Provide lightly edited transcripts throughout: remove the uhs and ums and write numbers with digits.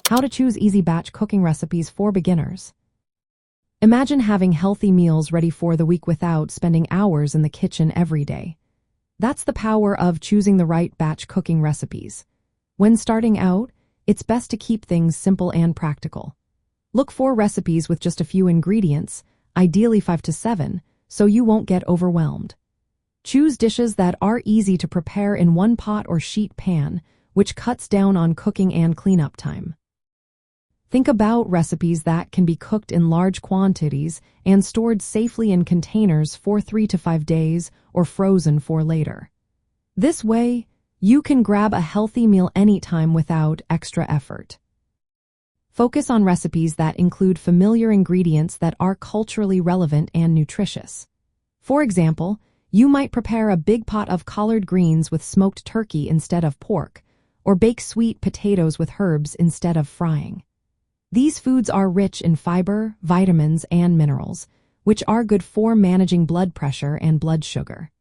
How to choose easy batch cooking recipes for beginners. Imagine having healthy meals ready for the week without spending hours in the kitchen every day. That's the power of choosing the right batch cooking recipes. When starting out, it's best to keep things simple and practical. Look for recipes with just a few ingredients, ideally 5 to 7, so you won't get overwhelmed. Choose dishes that are easy to prepare in one pot or sheet pan, which cuts down on cooking and cleanup time. Think about recipes that can be cooked in large quantities and stored safely in containers for 3 to 5 days or frozen for later. This way, you can grab a healthy meal anytime without extra effort. Focus on recipes that include familiar ingredients that are culturally relevant and nutritious. For example, you might prepare a big pot of collard greens with smoked turkey instead of pork, or bake sweet potatoes with herbs instead of frying. These foods are rich in fiber, vitamins, and minerals, which are good for managing blood pressure and blood sugar.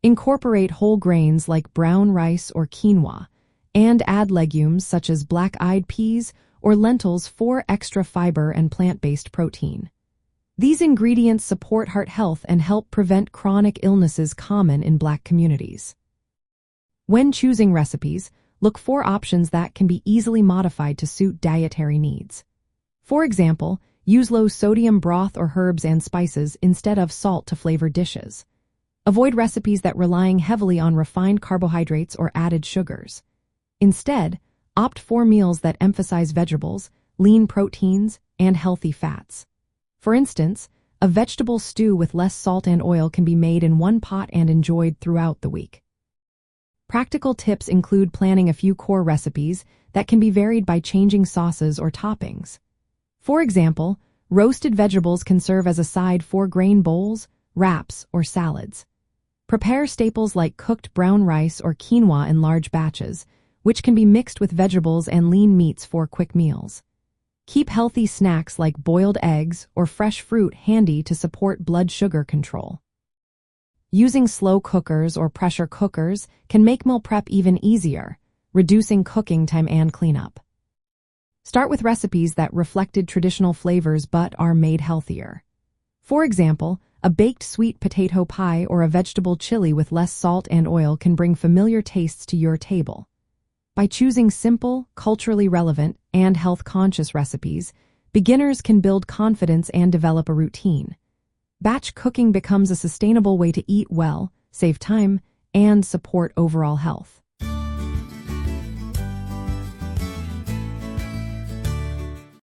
Incorporate whole grains like brown rice or quinoa, and add legumes such as black-eyed peas or lentils for extra fiber and plant-based protein. These ingredients support heart health and help prevent chronic illnesses common in Black communities. When choosing recipes, look for options that can be easily modified to suit dietary needs. For example, use low-sodium broth or herbs and spices instead of salt to flavor dishes. Avoid recipes that rely heavily on refined carbohydrates or added sugars. Instead, opt for meals that emphasize vegetables, lean proteins, and healthy fats. For instance, a vegetable stew with less salt and oil can be made in one pot and enjoyed throughout the week. Practical tips include planning a few core recipes that can be varied by changing sauces or toppings. For example, roasted vegetables can serve as a side for grain bowls, wraps, or salads. Prepare staples like cooked brown rice or quinoa in large batches, which can be mixed with vegetables and lean meats for quick meals. Keep healthy snacks like boiled eggs or fresh fruit handy to support blood sugar control. Using slow cookers or pressure cookers can make meal prep even easier, reducing cooking time and cleanup. Start with recipes that reflected traditional flavors but are made healthier. For example, a baked sweet potato pie or a vegetable chili with less salt and oil can bring familiar tastes to your table. By choosing simple, culturally relevant, and health-conscious recipes, beginners can build confidence and develop a routine. Batch cooking becomes a sustainable way to eat well, save time, and support overall health.